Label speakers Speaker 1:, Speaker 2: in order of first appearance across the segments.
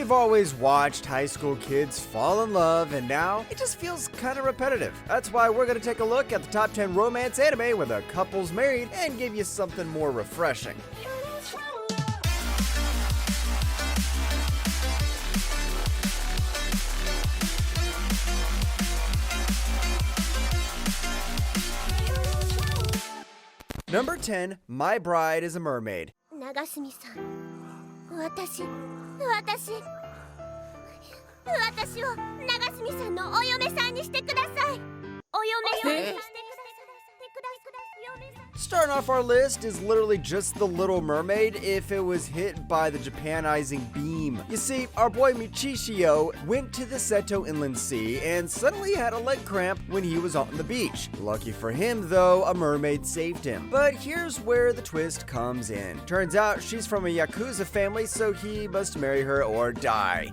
Speaker 1: We've always watched high school kids fall in love, and now it just feels kind of repetitive. That's why we're going to take a look at the top 10 romance anime where the couple's married and give you something more refreshing. Number 10, My Bride is a Mermaid. Starting off our list is literally just The Little Mermaid if it was hit by the Japanizing beam. You see, our boy Michishio went to the Seto Inland Sea and suddenly had a leg cramp when he was on the beach. Lucky for him though, a mermaid saved him. But here's where the twist comes in. Turns out she's from a Yakuza family, so he must marry her or die.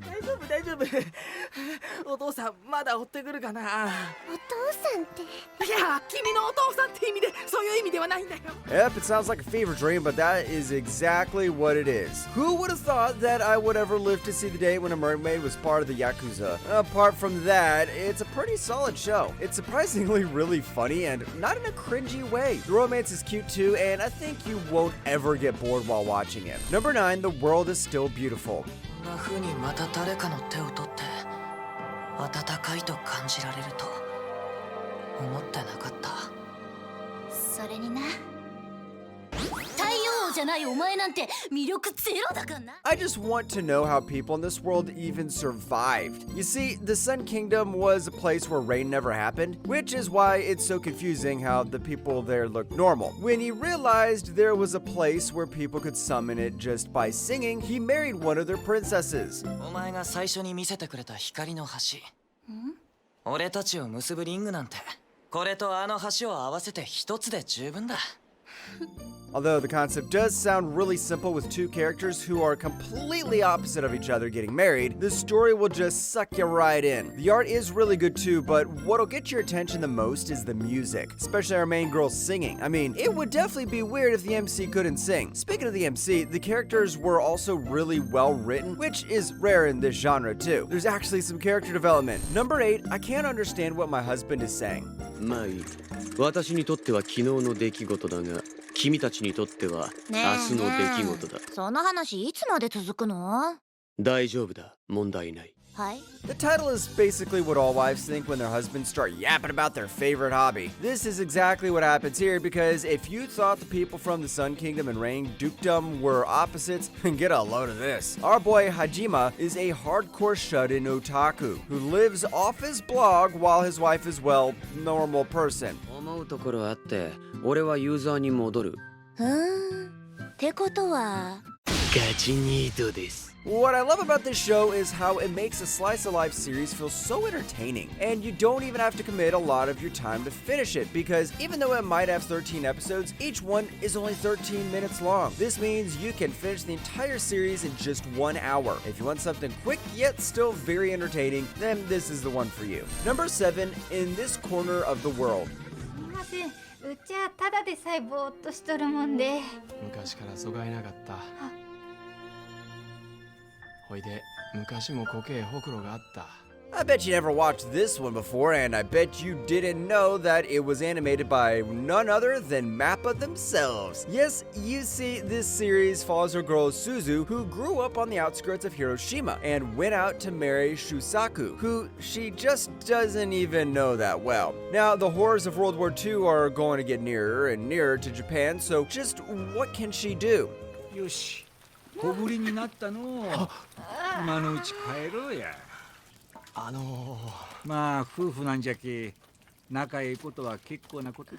Speaker 1: Yep, it sounds like a fever dream, but that is exactly what it is. Who would have thought that I would ever live to see the day when a mermaid was part of the Yakuza? Apart from that, it's a pretty solid show. It's surprisingly really funny and not in a cringy way. The romance is cute too, and I think you won't ever get bored while watching it. Number 9, The World is Still Beautiful. I just want to know how people in this world even survived. You see, the Sun Kingdom was a place where rain never happened, which is why it's so confusing how the people there look normal. When he realized there was a place where people could summon it just by singing, he married one of their princesses. Although the concept does sound really simple with two characters who are completely opposite of each other getting married, the story will just suck you right in. The art is really good too, but what'll get your attention the most is the music, especially our main girl singing. I mean, it would definitely be weird if the MC couldn't sing. Speaking of the MC, the characters were also really well written, which is rare in this genre too. There's actually some character development. Number 8, I can't understand what my husband is saying.
Speaker 2: 私にとっては昨日の出来事だが、君たちにとっては明日の出来事だ。
Speaker 3: その話いつまで続くの？
Speaker 2: 大丈夫だ、問題ない。
Speaker 1: The title is basically what all wives think when their husbands start yapping about their favorite hobby. This is exactly what happens here, because if you thought the people from the Sun Kingdom and Rain Dukedom were opposites, get a load of this. Our boy Hajima is a hardcore shut-in otaku who lives off his blog while his wife is, well, normal person.
Speaker 2: 思うところあって、俺はユーザーに戻る。
Speaker 3: ってことは
Speaker 2: ガチニートです。
Speaker 1: What I love about this show is how it makes a slice of life series feel so entertaining, and you don't even have to commit a lot of your time to finish it, because even though it might have 13 episodes, each one is only 13 minutes long. This means you can finish the entire series in just 1 hour. If you want something quick yet still very entertaining, then this is the one for you. Number 7, In This Corner of the World.
Speaker 4: うちはただでさえぼーっとしとるもんで。
Speaker 5: 昔からそがいなかった。ほいで、昔もこけえほくろがあった。
Speaker 1: I bet you never watched this one before, and I bet you didn't know that it was animated by none other than Mappa themselves. Yes, you see, this series follows a girl Suzu who grew up on the outskirts of Hiroshima and went out to marry Shusaku, who she just doesn't even know that well. Now, the horrors of World War II are going to get nearer and nearer to Japan, so just what can she do?
Speaker 6: よし、小ぶりになったの。今のうち帰ろうや。まあ夫婦なんじゃけ、仲いいことは結構なことで。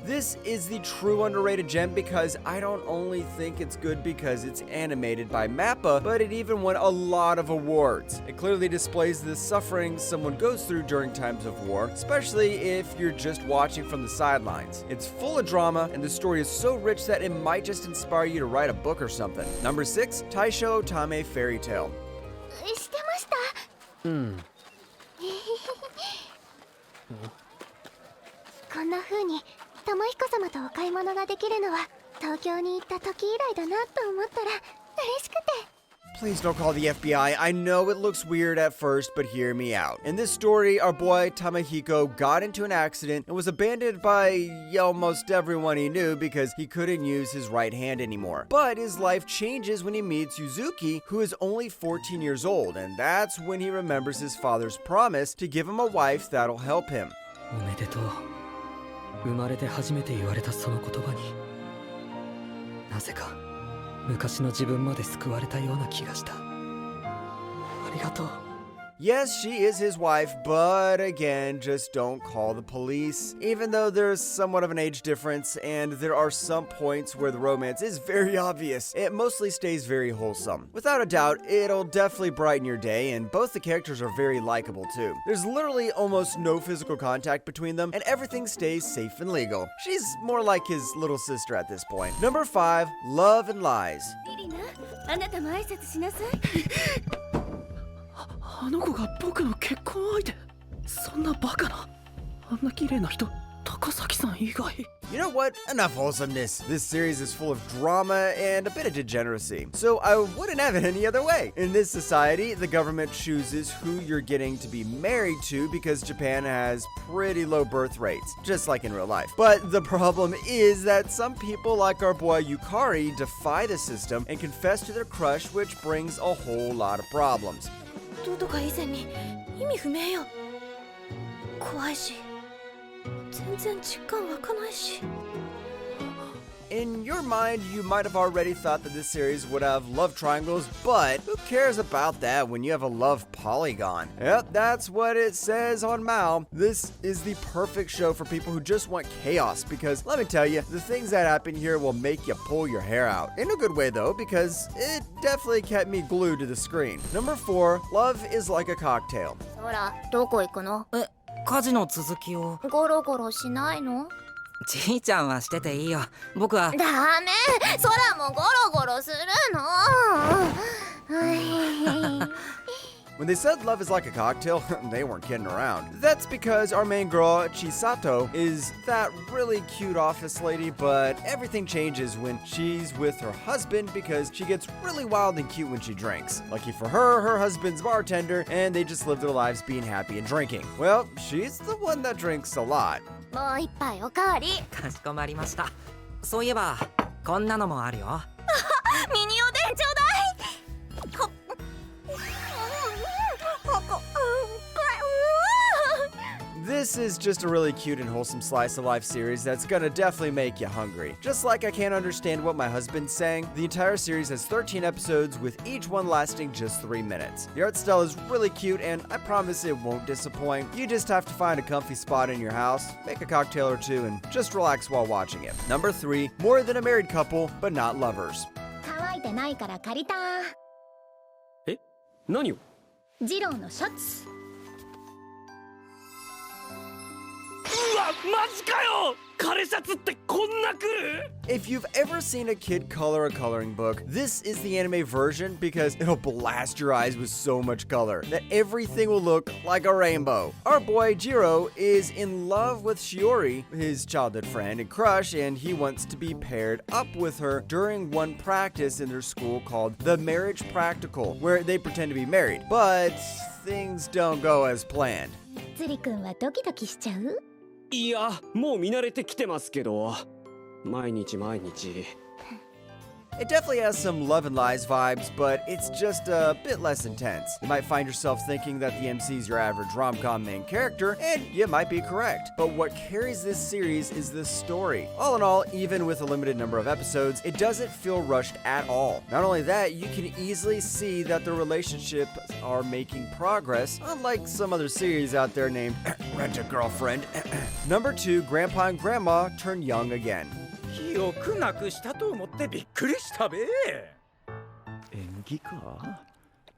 Speaker 1: This is the true underrated gem because I don't only think it's good because it's animated by Mappa, but it even won a lot of awards. It clearly displays the suffering someone goes through during times of war, especially if you're just watching from the sidelines. It's full of drama, and the story is so rich that it might just inspire you to write a book or something. Number 6, Taisho Tame Fairy Tale.
Speaker 3: してました。こんな風に玉彦様とお買い物ができるのは東京に行った時以来だなと思ったら嬉しくて。
Speaker 1: Please don't call the FBI. I know it looks weird at first, but hear me out. In this story, our boy Tamahiko got into an accident and was abandoned by almost everyone he knew because he couldn't use his right hand anymore. But his life changes when he meets Yuzuki, who is only 14 years old, and that's when he remembers his father's promise to give him a wife that'll help him.
Speaker 7: おめでとう。生まれて初めて言われたその言葉になぜか昔の自分まで救われたような気がした。ありがとう。
Speaker 1: Yes, she is his wife, but again, just don't call the police. Even though there's somewhat of an age difference and there are some points where the romance is very obvious, it mostly stays very wholesome. Without a doubt, it'll definitely brighten your day, and both the characters are very likable too. There's literally almost no physical contact between them, and everything stays safe and legal. She's more like his little sister at this point. Number 5, Love and Lies.
Speaker 3: リリナ、あなたも挨拶しなさい。
Speaker 7: あの子が僕の結婚相手。そんなバカな。あんな綺麗な人、高崎さん以外。
Speaker 1: You know what? Enough wholesomeness. This series is full of drama and a bit of degeneracy, so I wouldn't have it any other way. In this society, the government chooses who you're getting to be married to because Japan has pretty low birth rates, just like in real life. But the problem is that some people like our boy Yukari defy the system and confess to their crush, which brings a whole lot of problems.
Speaker 3: どうとか以前に意味不明よ。怖いし、全然実感湧かないし。
Speaker 1: In your mind, you might have already thought that this series would have love triangles, but who cares about that when you have a love polygon? Yep, that's what it says on Mao. This is the perfect show for people who just want chaos, because let me tell you, the things that happen here will make you pull your hair out. In a good way though, because it definitely kept me glued to the screen. Number 4, Love is like a cocktail.
Speaker 3: ほら、どこ行くの？
Speaker 7: 家事の続きを。
Speaker 3: ゴロゴロしないの？
Speaker 7: じいちゃんはしてていいよ。僕は。
Speaker 3: ダメ、空もゴロゴロするの。
Speaker 1: When they said love is like a cocktail, they weren't kidding around. That's because our main girl, Chisato, is that really cute office lady, but everything changes when she's with her husband because she gets really wild and cute when she drinks. Lucky for her, her husband's bartender, and they just live their lives being happy and drinking. Well, she's the one that drinks a lot.
Speaker 3: もう一杯おかわり。
Speaker 7: かしこまりました。そういえばこんなのもあるよ。
Speaker 3: ミニおでんちょうだい。
Speaker 1: This is just a really cute and wholesome slice of life series that's gonna definitely make you hungry. Just like I can't understand what my husband's saying, the entire series has 13 episodes with each one lasting just 3 minutes. The art style is really cute and I promise it won't disappoint. You just have to find a comfy spot in your house, make a cocktail or two, and just relax while watching it. Number 3, more than a married couple, but not lovers.
Speaker 3: 乾いてないから借りた。
Speaker 2: え、何を？
Speaker 3: ジローのシャツ。
Speaker 2: うわ、マジかよ！彼シャツってこんな来る？
Speaker 1: If you've ever seen a kid color a coloring book, this is the anime version because it'll blast your eyes with so much color that everything will look like a rainbow. Our boy Jiro is in love with Shiori, his childhood friend and crush, and he wants to be paired up with her during one practice in their school called the Marriage Practical, where they pretend to be married. But things don't go as planned.
Speaker 3: つりくんはドキドキしちゃう？
Speaker 2: いや、もう見慣れてきてますけど、毎日毎日。
Speaker 1: It definitely has some Love and Lies vibes, but it's just a bit less intense. You might find yourself thinking that the MC's your average rom-com main character, and you might be correct. But what carries this series is the story. All in all, even with a limited number of episodes, it doesn't feel rushed at all. Not only that, you can easily see that the relationships are making progress, unlike some other series out there named Rent-A-Girlfriend. Number 2, Grandpa and Grandma turn young again.
Speaker 6: 記憶なくしたと思ってびっくりしたべ。演技か。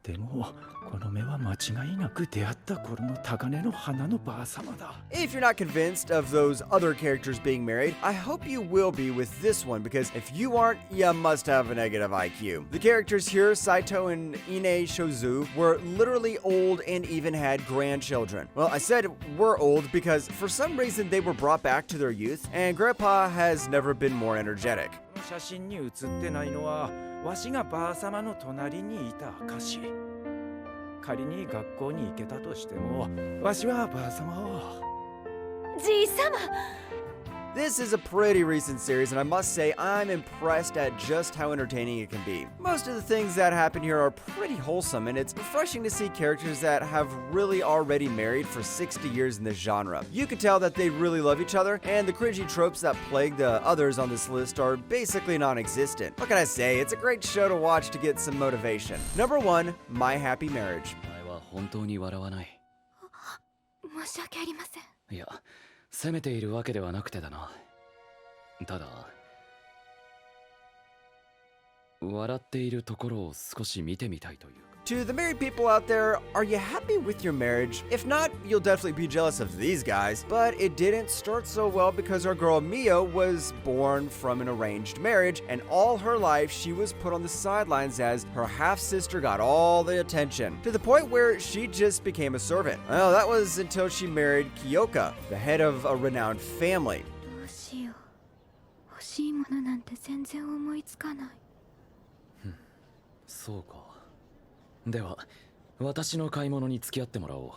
Speaker 6: でもこの目は間違いなく出会った頃の高嶺の花のばあさまだ。
Speaker 1: If you're not convinced of those other characters being married, I hope you will be with this one because if you aren't, you must have a negative IQ. The characters here, Saito and Ine Shozu, were literally old and even had grandchildren. Well, I said were old because for some reason they were brought back to their youth, and Grandpa has never been more energetic.
Speaker 6: 写真に写ってないのはわしがばあ様の隣にいた証。仮に学校に行けたとしても、わしはばあ様を。
Speaker 3: じいさま。
Speaker 1: This is a pretty recent series, and I must say I'm impressed at just how entertaining it can be. Most of the things that happen here are pretty wholesome, and it's refreshing to see characters that have really already married for 60 years in this genre. You can tell that they really love each other, and the cringy tropes that plague the others on this list are basically non-existent. What can I say? It's a great show to watch to get some motivation. Number 1, My Happy Marriage.
Speaker 2: お前は本当に笑わない。
Speaker 3: 申し訳ありません。
Speaker 2: いや、責めているわけではなくてだな。ただ、笑っているところを少し見てみたいというか。
Speaker 1: To the married people out there, are you happy with your marriage? If not, you'll definitely be jealous of these guys. But it didn't start so well because our girl Mio was born from an arranged marriage, and all her life she was put on the sidelines as her half-sister got all the attention, to the point where she just became a servant. Well, that was until she married Kyoka, the head of a renowned family.
Speaker 3: どうしよう。欲しいものなんて全然思いつかない。
Speaker 2: そうか。では、私の買い物に付き合ってもらおう。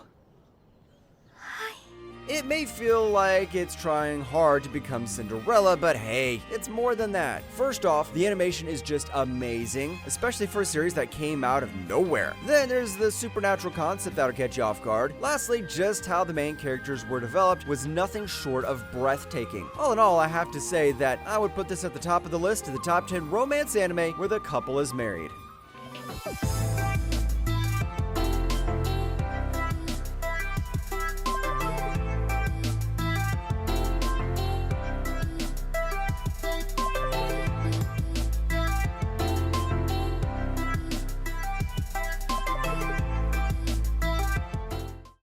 Speaker 1: It may feel like it's trying hard to become Cinderella, but hey, it's more than that. First off, the animation is just amazing, especially for a series that came out of nowhere. Then there's the supernatural concept that'll catch you off guard. Lastly, just how the main characters were developed was nothing short of breathtaking. All in all, I have to say that I would put this at the top of the list of the top 10 romance anime where the couple is married.